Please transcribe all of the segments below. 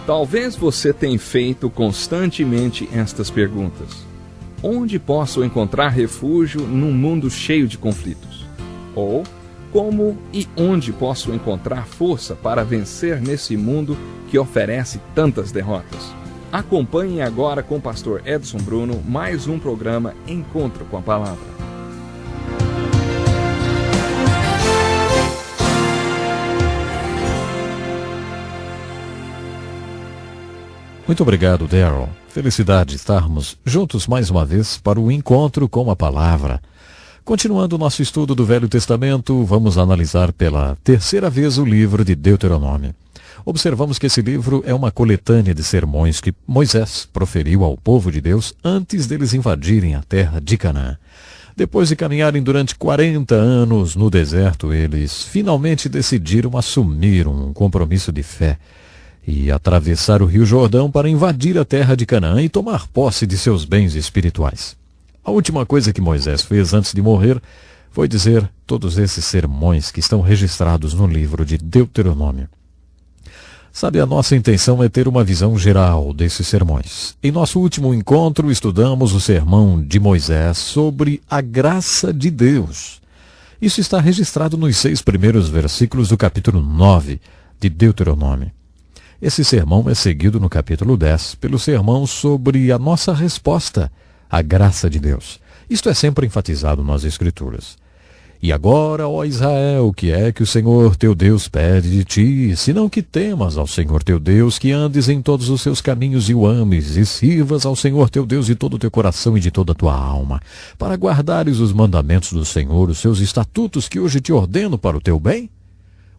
Talvez você tenha feito constantemente estas perguntas. Onde posso encontrar refúgio num mundo cheio de conflitos? Ou, como e onde posso encontrar força para vencer nesse mundo que oferece tantas derrotas? Acompanhe agora com o pastor Edson Bruno mais um programa Encontro com a Palavra. Muito obrigado, Darryl. Felicidade estarmos juntos mais uma vez para o Encontro com a Palavra. Continuando o nosso estudo do Velho Testamento, vamos analisar pela terceira vez o livro de Deuteronômio. Observamos que esse livro é uma coletânea de sermões que Moisés proferiu ao povo de Deus antes deles invadirem a terra de Canaã. Depois de caminharem durante 40 anos no deserto, eles finalmente decidiram assumir um compromisso de fé e atravessar o Rio Jordão para invadir a terra de Canaã e tomar posse de seus bens espirituais. A última coisa que Moisés fez antes de morrer foi dizer todos esses sermões que estão registrados no livro de Deuteronômio. Sabe, a nossa intenção é ter uma visão geral desses sermões. Em nosso último encontro, estudamos o sermão de Moisés sobre a graça de Deus. Isso está registrado nos 6 primeiros versículos do capítulo 9 de Deuteronômio. Esse sermão é seguido no capítulo 10 pelo sermão sobre a nossa resposta à graça de Deus. Isto é sempre enfatizado nas Escrituras. E agora, ó Israel, o que é que o Senhor teu Deus pede de ti, senão que temas ao Senhor teu Deus, que andes em todos os seus caminhos e o ames, e sirvas ao Senhor teu Deus de todo o teu coração e de toda a tua alma, para guardares os mandamentos do Senhor, os seus estatutos que hoje te ordeno para o teu bem?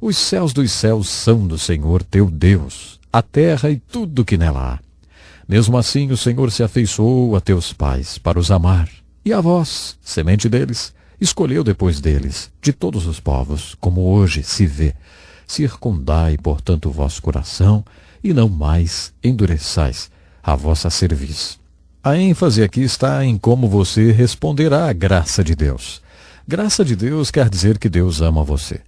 Os céus dos céus são do Senhor teu Deus, a terra e tudo que nela há. Mesmo assim o Senhor se afeiçoou a teus pais para os amar, e a vós, semente deles, escolheu depois deles, de todos os povos, como hoje se vê. Circundai, portanto, o vosso coração, e não mais endureçais a vossa cerviz. A ênfase aqui está em como você responderá à graça de Deus. Graça de Deus quer dizer que Deus ama você.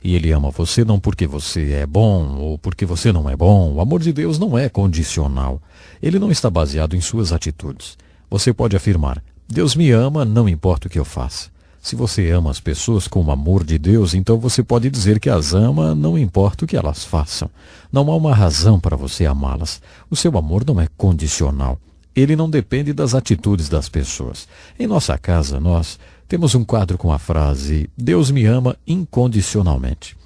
E Ele ama você não porque você é bom ou porque você não é bom. O amor de Deus não é condicional. Ele não está baseado em suas atitudes. Você pode afirmar, Deus me ama, não importa o que eu faça. Se você ama as pessoas com o amor de Deus, então você pode dizer que as ama, não importa o que elas façam. Não há uma razão para você amá-las. O seu amor não é condicional. Ele não depende das atitudes das pessoas. Em nossa casa, nós temos um quadro com a frase, Deus me ama incondicionalmente.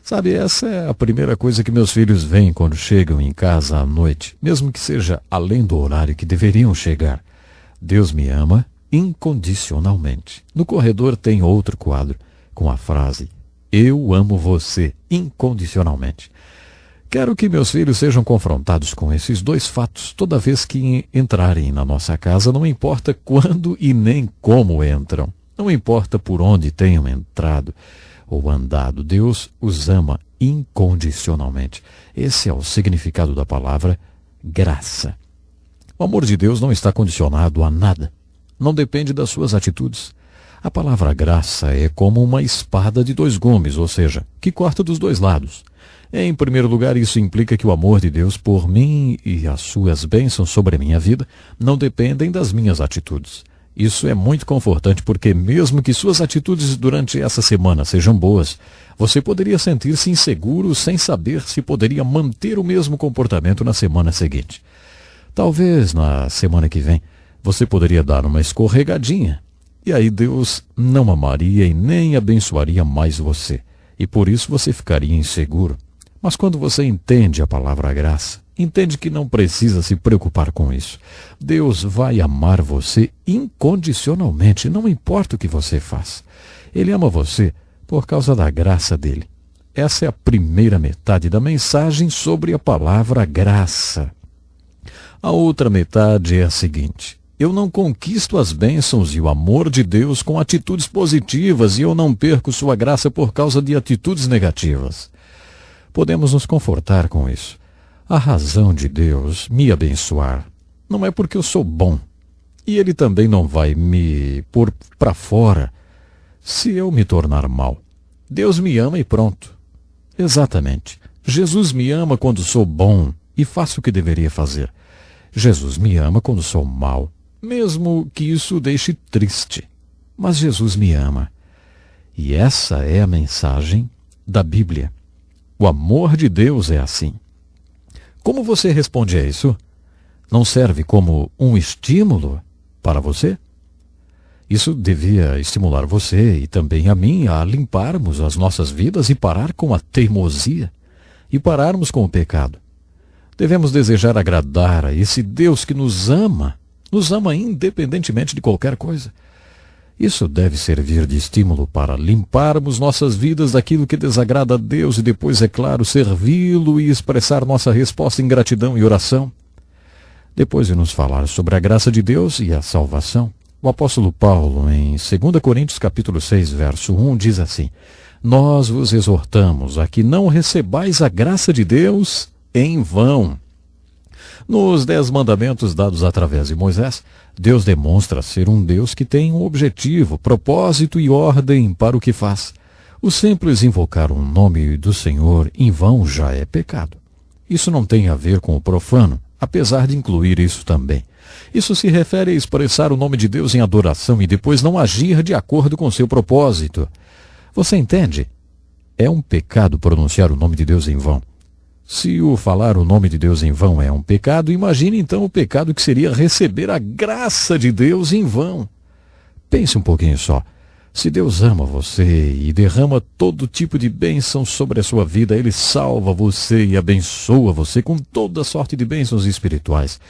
Sabe, essa é a primeira coisa que meus filhos veem quando chegam em casa à noite, mesmo que seja além do horário que deveriam chegar. Deus me ama incondicionalmente. No corredor tem outro quadro com a frase, eu amo você incondicionalmente. Quero que meus filhos sejam confrontados com esses 2 fatos toda vez que entrarem na nossa casa, não importa quando e nem como entram. Não importa por onde tenham entrado ou andado, Deus os ama incondicionalmente. Esse é o significado da palavra graça. O amor de Deus não está condicionado a nada. Não depende das suas atitudes. A palavra graça é como uma espada de 2 gumes, ou seja, que corta dos 2 lados. Em primeiro lugar, isso implica que o amor de Deus por mim e as suas bênçãos sobre a minha vida não dependem das minhas atitudes. Isso é muito confortante porque mesmo que suas atitudes durante essa semana sejam boas, você poderia sentir-se inseguro sem saber se poderia manter o mesmo comportamento na semana seguinte. Talvez na semana que vem você poderia dar uma escorregadinha e aí Deus não amaria e nem abençoaria mais você e por isso você ficaria inseguro. Mas quando você entende a palavra graça, entende que não precisa se preocupar com isso. Deus vai amar você incondicionalmente, não importa o que você faça. Ele ama você por causa da graça dele. Essa é a primeira metade da mensagem sobre a palavra graça. A outra metade é a seguinte: eu não conquisto as bênçãos e o amor de Deus com atitudes positivas e eu não perco sua graça por causa de atitudes negativas. Podemos nos confortar com isso. A razão de Deus me abençoar não é porque eu sou bom. E Ele também não vai me pôr para fora se eu me tornar mal. Deus me ama e pronto. Exatamente. Jesus me ama quando sou bom e faço o que deveria fazer. Jesus me ama quando sou mau, mesmo que isso o deixe triste. Mas Jesus me ama. E essa é a mensagem da Bíblia. O amor de Deus é assim. Como você responde a isso? Não serve como um estímulo para você? Isso devia estimular você e também a mim a limparmos as nossas vidas e parar com a teimosia e pararmos com o pecado. Devemos desejar agradar a esse Deus que nos ama independentemente de qualquer coisa. Isso deve servir de estímulo para limparmos nossas vidas daquilo que desagrada a Deus e depois, é claro, servi-lo e expressar nossa resposta em gratidão e oração. Depois de nos falar sobre a graça de Deus e a salvação, o apóstolo Paulo, em 2 Coríntios capítulo 6, verso 1, diz assim: Nós vos exortamos a que não recebais a graça de Deus em vão. Nos 10 mandamentos dados através de Moisés, Deus demonstra ser um Deus que tem um objetivo, propósito e ordem para o que faz. O simples invocar o nome do Senhor em vão já é pecado. Isso não tem a ver com o profano, apesar de incluir isso também. Isso se refere a expressar o nome de Deus em adoração e depois não agir de acordo com seu propósito. Você entende? É um pecado pronunciar o nome de Deus em vão. Se o falar o nome de Deus em vão é um pecado, imagine então o pecado que seria receber a graça de Deus em vão. Pense um pouquinho só. Se Deus ama você e derrama todo tipo de bênção sobre a sua vida, Ele salva você e abençoa você com toda sorte de bênçãos espirituais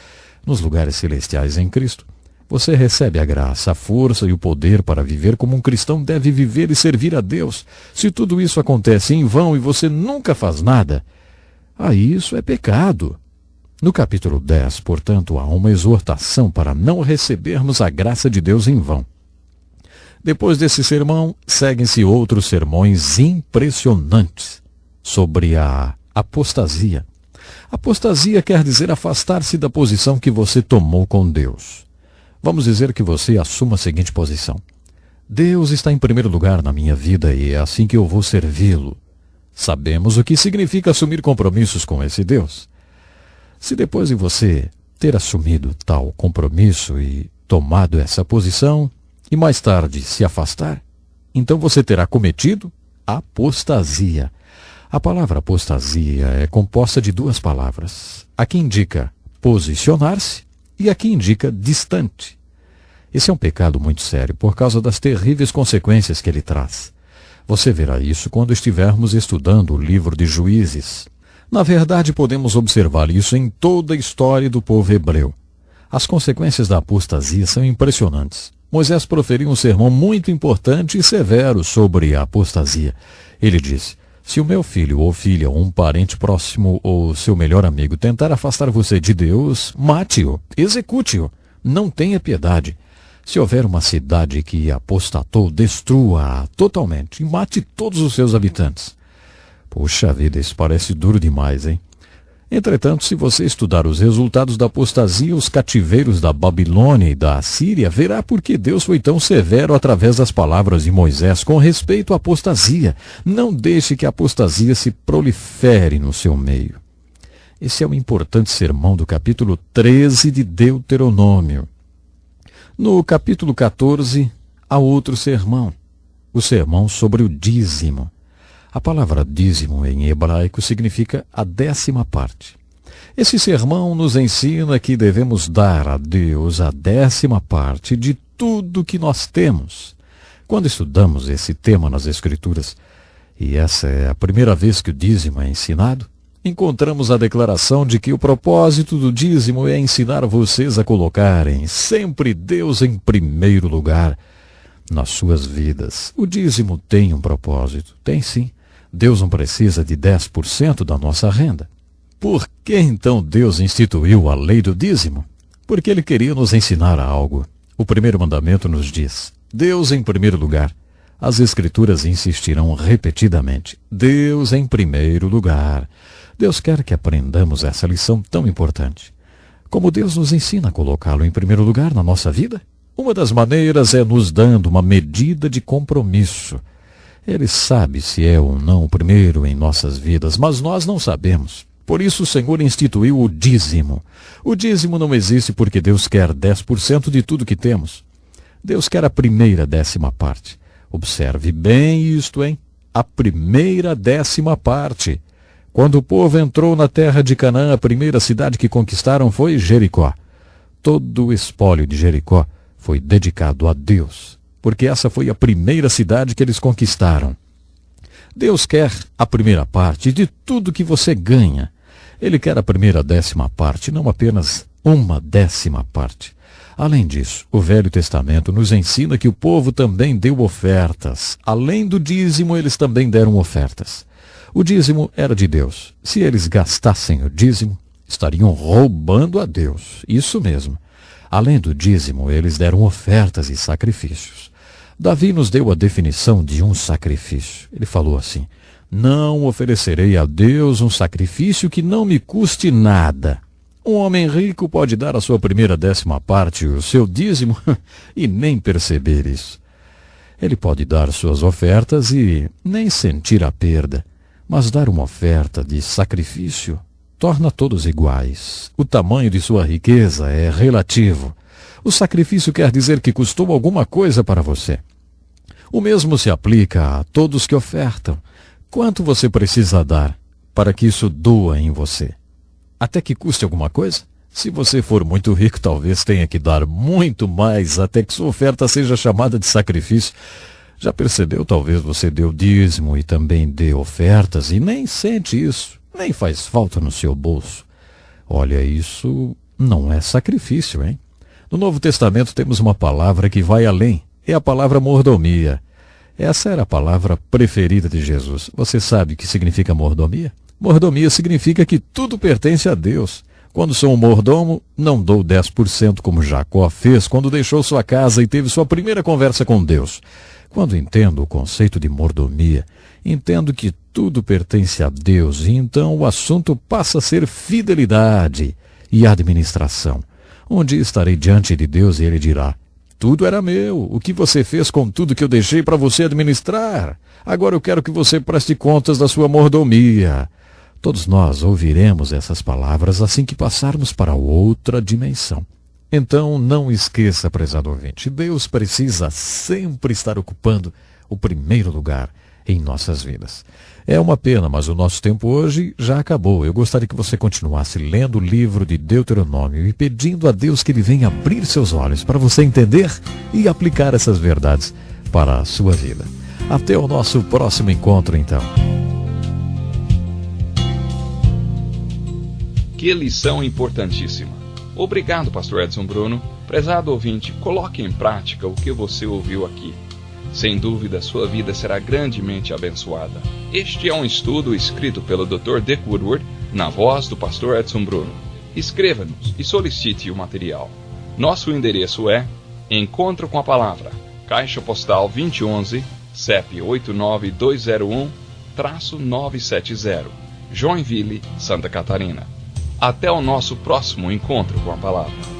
nos lugares celestiais em Cristo. Você recebe a graça, a força e o poder para viver como um cristão deve viver e servir a Deus. Se tudo isso acontece em vão e você nunca faz nada, aí isso é pecado. No capítulo 10, portanto, há uma exortação para não recebermos a graça de Deus em vão. Depois desse sermão, seguem-se outros sermões impressionantes sobre a apostasia. Apostasia quer dizer afastar-se da posição que você tomou com Deus. Vamos dizer que você assuma a seguinte posição: Deus está em primeiro lugar na minha vida e é assim que eu vou servi-lo. Sabemos o que significa assumir compromissos com esse Deus. Se depois de você ter assumido tal compromisso e tomado essa posição, e mais tarde se afastar, então você terá cometido apostasia. A palavra apostasia é composta de 2 palavras. A que indica posicionar-se e a que indica distante. Esse é um pecado muito sério por causa das terríveis consequências que ele traz. Você verá isso quando estivermos estudando o livro de Juízes. Na verdade, podemos observar isso em toda a história do povo hebreu. As consequências da apostasia são impressionantes. Moisés proferiu um sermão muito importante e severo sobre a apostasia. Ele disse: se o meu filho ou filha, ou um parente próximo ou seu melhor amigo tentar afastar você de Deus, mate-o, execute-o, não tenha piedade. Se houver uma cidade que apostatou, destrua-a totalmente e mate todos os seus habitantes. Puxa vida, isso parece duro demais, hein? Entretanto, se você estudar os resultados da apostasia, os cativeiros da Babilônia e da Assíria, verá por que Deus foi tão severo através das palavras de Moisés com respeito à apostasia. Não deixe que a apostasia se prolifere no seu meio. Esse é um importante sermão do capítulo 13 de Deuteronômio. No capítulo 14, há outro sermão, o sermão sobre o dízimo. A palavra dízimo em hebraico significa a 10ª parte. Esse sermão nos ensina que devemos dar a Deus a 10ª parte de tudo que nós temos. Quando estudamos esse tema nas Escrituras, e essa é a primeira vez que o dízimo é ensinado, encontramos a declaração de que o propósito do dízimo é ensinar vocês a colocarem sempre Deus em primeiro lugar nas suas vidas. O dízimo tem um propósito, tem sim. Deus não precisa de 10% da nossa renda. Por que então Deus instituiu a lei do dízimo? Porque Ele queria nos ensinar algo. O primeiro mandamento nos diz: Deus em primeiro lugar. As Escrituras insistirão repetidamente: Deus em primeiro lugar. Deus quer que aprendamos essa lição tão importante. Como Deus nos ensina a colocá-lo em primeiro lugar na nossa vida? Uma das maneiras é nos dando uma medida de compromisso. Ele sabe se é ou não o primeiro em nossas vidas, mas nós não sabemos. Por isso o Senhor instituiu o dízimo. O dízimo não existe porque Deus quer 10% de tudo que temos. Deus quer a primeira 10ª parte. Observe bem isto, hein? A primeira 10ª parte. Quando o povo entrou na terra de Canaã, a primeira cidade que conquistaram foi Jericó. Todo o espólio de Jericó foi dedicado a Deus, porque essa foi a primeira cidade que eles conquistaram. Deus quer a primeira parte de tudo que você ganha. Ele quer a primeira 10ª parte, não apenas uma 10ª parte. Além disso, o Velho Testamento nos ensina que o povo também deu ofertas. Além do dízimo, eles também deram ofertas. O dízimo era de Deus. Se eles gastassem o dízimo, estariam roubando a Deus. Isso mesmo. Além do dízimo, eles deram ofertas e sacrifícios. Davi nos deu a definição de um sacrifício. Ele falou assim: não oferecerei a Deus um sacrifício que não me custe nada. Um homem rico pode dar a sua primeira 10ª parte, o seu dízimo, e nem perceber isso. Ele pode dar suas ofertas e nem sentir a perda. Mas dar uma oferta de sacrifício torna todos iguais. O tamanho de sua riqueza é relativo. O sacrifício quer dizer que custou alguma coisa para você. O mesmo se aplica a todos que ofertam. Quanto você precisa dar para que isso doa em você? Até que custe alguma coisa? Se você for muito rico, talvez tenha que dar muito mais até que sua oferta seja chamada de sacrifício. Já percebeu? Talvez você dê o dízimo e também dê ofertas e nem sente isso, nem faz falta no seu bolso. Olha, isso não é sacrifício, hein? No Novo Testamento temos uma palavra que vai além. É a palavra mordomia. Essa era a palavra preferida de Jesus. Você sabe o que significa mordomia? Mordomia significa que tudo pertence a Deus. Quando sou um mordomo, não dou 10% como Jacó fez quando deixou sua casa e teve sua primeira conversa com Deus. Quando entendo o conceito de mordomia, entendo que tudo pertence a Deus e então o assunto passa a ser fidelidade e administração. Um dia estarei diante de Deus e Ele dirá: tudo era meu, o que você fez com tudo que eu deixei para você administrar? Agora eu quero que você preste contas da sua mordomia. Todos nós ouviremos essas palavras assim que passarmos para outra dimensão. Então, não esqueça, prezado ouvinte, Deus precisa sempre estar ocupando o primeiro lugar em nossas vidas. É uma pena, mas o nosso tempo hoje já acabou. Eu gostaria que você continuasse lendo o livro de Deuteronômio e pedindo a Deus que Ele venha abrir seus olhos para você entender e aplicar essas verdades para a sua vida. Até o nosso próximo encontro, então. Que lição importantíssima. Obrigado, pastor Edson Bruno. Prezado ouvinte, coloque em prática o que você ouviu aqui. Sem dúvida, sua vida será grandemente abençoada. Este é um estudo escrito pelo Dr. Dick Woodward, na voz do pastor Edson Bruno. Escreva-nos e solicite o material. Nosso endereço é Encontro com a Palavra, Caixa Postal 2011, CEP 89201-970, Joinville, Santa Catarina. Até o nosso próximo encontro com a Palavra.